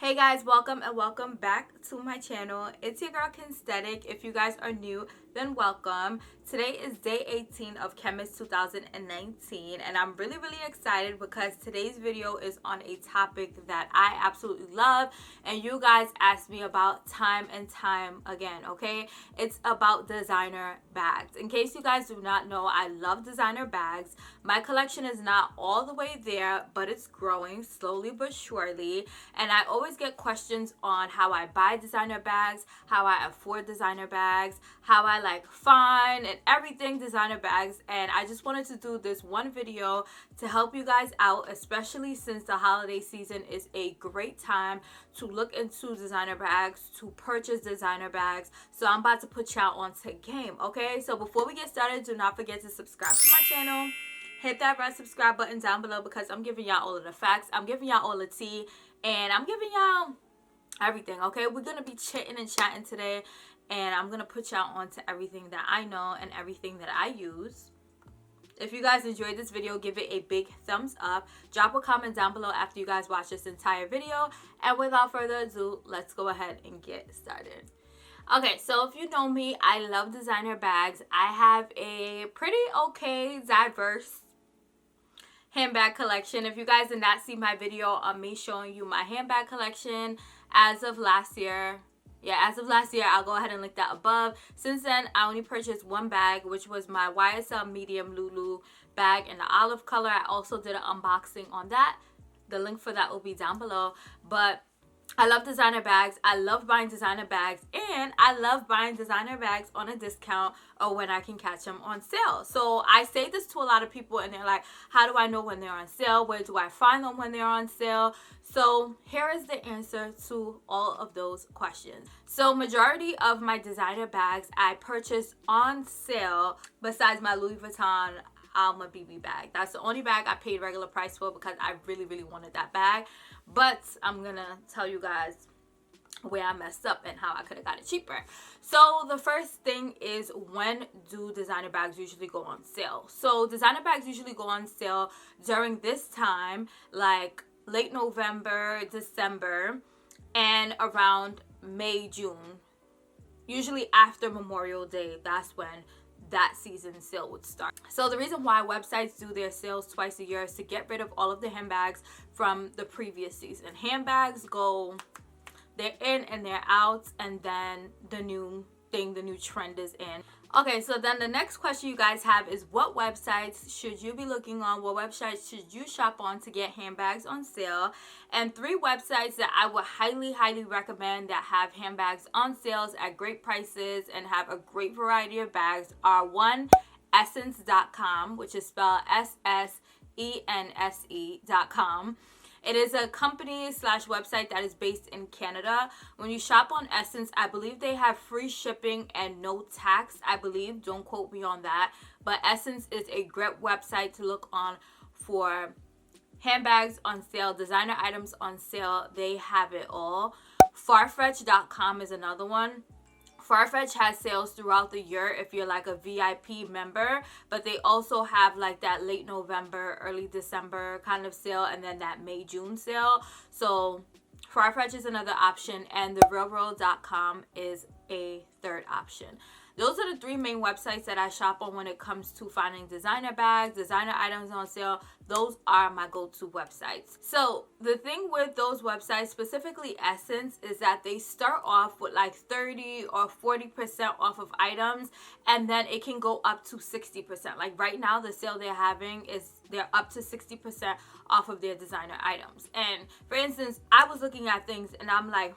Hey guys, welcome and welcome back to my channel. It's your girl Kensthetic. If you guys are new, then welcome. Today is day 18 of Chemist 2019 and I'm really excited because today's video is on a topic that I absolutely love and you guys asked me about time and time again, okay? It's about designer bags. In case you guys do not know, I love designer bags. My collection is not all the way there, but it's growing slowly but surely, and I always get questions on how I buy designer bags, how I afford designer bags, how I find and everything designer bags. And I just wanted to do this one video to help you guys out, especially since the holiday season is a great time to look into designer bags, to purchase designer bags. So I'm about to put y'all onto game, okay? So before we get started, do not forget to subscribe to my channel. Hit that red subscribe button down below because I'm giving y'all all of the facts, I'm giving y'all all the tea, and I'm giving y'all everything, okay? We're gonna be chitting and chatting today, and I'm gonna put y'all on to everything that I know and everything that I use. If you guys enjoyed this video, give it a big thumbs up. Drop a comment down below after you guys watch this entire video. And without further ado, let's go ahead and get started. Okay, so if you know me, I love designer bags. I have a pretty okay, diverse handbag collection. If you guys did not see my video on me showing you my handbag collection as of last year, as of last year, I'll go ahead and link that above. Since then, I only purchased one bag, which was my YSL medium Lulu bag in the olive color. I also did an unboxing on that. The link for that will be down below. But I love designer bags. I love buying designer bags, and I love buying designer bags on a discount or when I can catch them on sale. So I say this to a lot of people and they're like, how do I know when they're on sale? Where do I find them when they're on sale? So here is the answer to all of those questions. So majority of my designer bags I purchased on sale, besides my Louis Vuitton Alma BB bag. That's the only bag I paid regular price for because I really wanted that bag. But I'm gonna tell you guys where I messed up and how I could have got it cheaper. So the first thing is, when do designer bags usually go on sale? So designer bags usually go on sale during this time, like late November, December, and around May, June. Usually after Memorial Day, that's when that season sale would start. So the reason why websites do their sales twice a year is to get rid of all of the handbags from the previous season. Handbags go, they're in and they're out, and then the new thing, the new trend is in. Okay, so then the next question you guys have is, what websites should you be looking on? What websites should you shop on to get handbags on sale? And 3 websites that I would highly recommend that have handbags on sales at great prices and have a great variety of bags are: 1, Essence.com, which is spelled SSENSE.com. It is a company / website that is based in Canada. When you shop on Essence, I believe they have free shipping and no tax, I believe. Don't quote me on that. But Essence is a great website to look on for handbags on sale, designer items on sale. They have it all. Farfetch.com is another one. Farfetch has sales throughout the year if you're like a VIP member, but they also have like that late November, early December kind of sale, and then that May-June sale. So Farfetch is another option, and therealworld.com is a third option. Those are the 3 main websites that I shop on when it comes to finding designer bags, designer items on sale. Those are my go-to websites. So the thing with those websites, specifically Essence, is that they start off with like 30 or 40% off of items, and then it can go up to 60%. Like right now, the sale they're having is they're up to 60% off of their designer items. And for instance, I was looking at things and I'm like,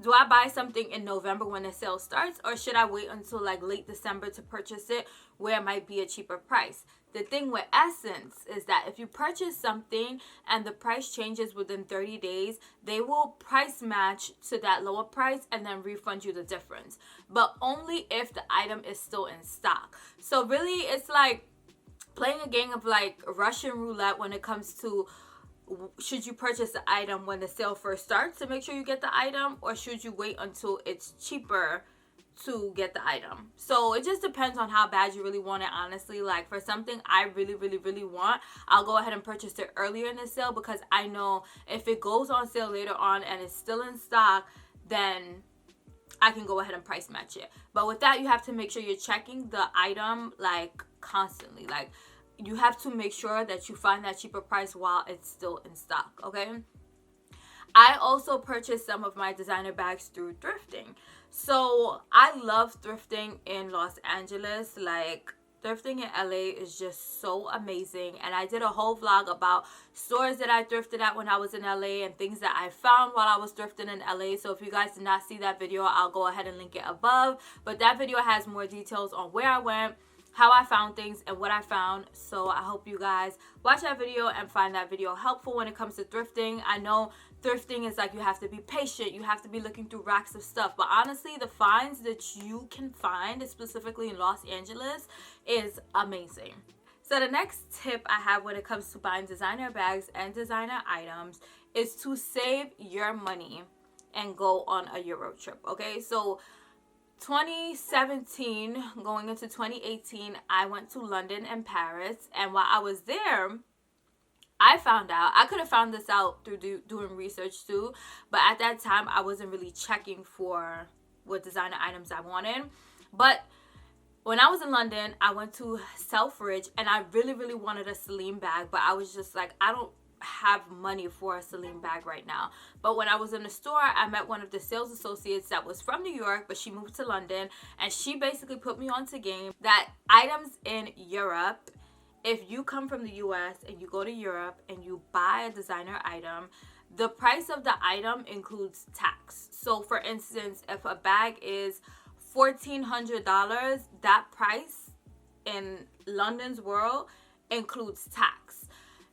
do I buy something in November when the sale starts, or should I wait until like late December to purchase it where it might be a cheaper price? The thing with Essence is that if you purchase something and the price changes within 30 days, they will price match to that lower price and then refund you the difference. But only if the item is still in stock. So really, it's like playing a game of like Russian roulette when it comes to, should you purchase the item when the sale first starts to make sure you get the item, or should you wait until it's cheaper to get the item. So it just depends on how bad you really want it, honestly. Like for something I really want, I'll go ahead and purchase it earlier in the sale, because I know if it goes on sale later on and it's still in stock, then I can go ahead and price match it. But with that, you have to make sure you're checking the item like constantly. Like you have to make sure that you find that cheaper price while it's still in stock, okay? I also purchased some of my designer bags through thrifting. So I love thrifting in Los Angeles. Like thrifting in LA is just so amazing, and I did a whole vlog about stores that I thrifted at when I was in LA and things that I found while I was thrifting in LA. So if you guys did not see that video, I'll go ahead and link it above. But that video has more details on where I went, how I found things, and what I found. So I hope you guys watch that video and find that video helpful when it comes to thrifting. I know thrifting is like you have to be patient, you have to be looking through racks of stuff, but honestly the finds that you can find, specifically in Los Angeles, is amazing. So the next tip I have when it comes to buying designer bags and designer items is to save your money and go on a Euro trip, okay? So 2017 going into 2018, I went to London and Paris, and while I was there, I found out, I could have found this out through doing research too, but at that time I wasn't really checking for what designer items I wanted. But when I was in London, I went to Selfridge and I really wanted a Celine bag, but I was just like, I don't have money for a Celine bag right now. But when I was in the store, I met one of the sales associates that was from New York, but she moved to London, and she basically put me onto game that items in Europe, if you come from the US and you go to Europe and you buy a designer item, the price of the item includes tax. So for instance, if a bag is $1,400, that price in London's world includes tax.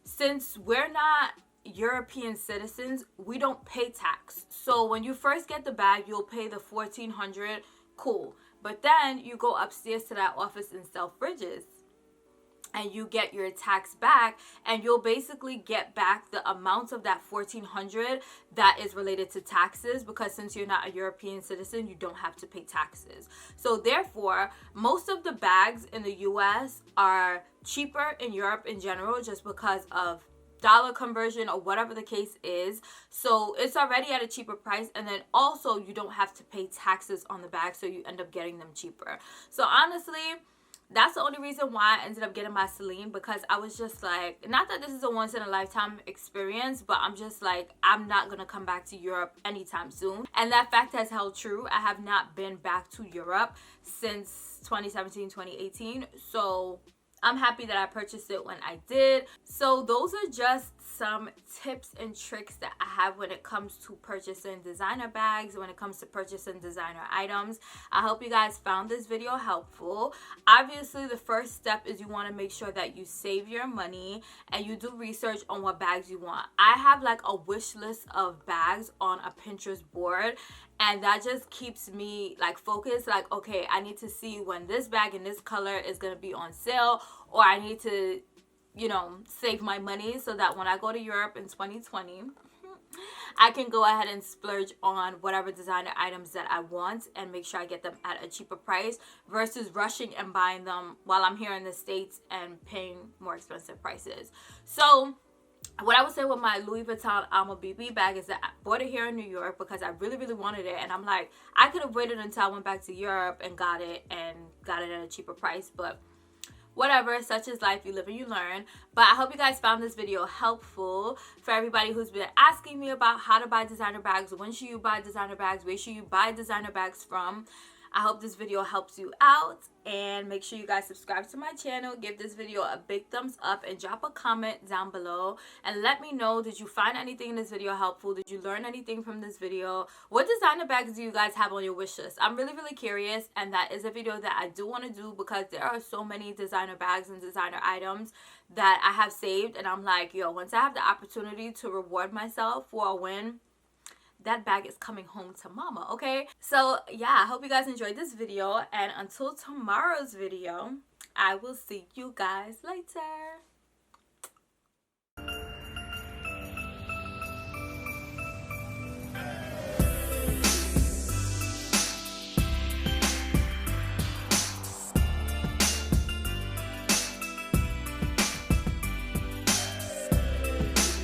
Since we're not European citizens, we don't pay tax. So when you first get the bag, you'll pay the $1,400, cool. But then you go upstairs to that office in Selfridges and you get your tax back, and you'll basically get back the amount of that $1,400 that is related to taxes, because since you're not a European citizen, you don't have to pay taxes. So therefore, most of the bags in the US are cheaper in Europe in general, just because of dollar conversion or whatever the case is. So it's already at a cheaper price, and then also you don't have to pay taxes on the bag, so you end up getting them cheaper. So honestly, that's the only reason why I ended up getting my Celine, because I was just like, not that this is a once in a lifetime experience, but I'm just like, I'm not gonna come back to Europe anytime soon. And that fact has held true. I have not been back to Europe since 2017, 2018. So I'm happy that I purchased it when I did. So those are just some tips and tricks that I have when it comes to purchasing designer bags, when it comes to purchasing designer items. I hope you guys found this video helpful. Obviously, the first step is you want to make sure that you save your money and you do research on what bags you want. I have like a wish list of bags on a Pinterest board, and that just keeps me like focused. Like, okay, I need to see when this bag in this color is going to be on sale, or I need to, you know, save my money so that when I go to Europe in 2020, I can go ahead and splurge on whatever designer items that I want and make sure I get them at a cheaper price versus rushing and buying them while I'm here in the States and paying more expensive prices. So what I would say with my Louis Vuitton Alma BB bag is that I bought it here in New York because I really wanted it, and I'm like, I could have waited until I went back to Europe and got it at a cheaper price, but whatever, such is life, you live and you learn. But I hope you guys found this video helpful. For everybody who's been asking me about how to buy designer bags, when should you buy designer bags, where should you buy designer bags from, I hope this video helps you out, and make sure you guys subscribe to my channel, give this video a big thumbs up, and drop a comment down below and let me know, did you find anything in this video helpful? Did you learn anything from this video? What designer bags do you guys have on your wish list? I'm really curious, and that is a video that I do want to do because there are so many designer bags and designer items that I have saved, and I'm like, yo, once I have the opportunity to reward myself for a win, that bag is coming home to mama, okay? So yeah, I hope you guys enjoyed this video, and until tomorrow's video, I will see you guys later.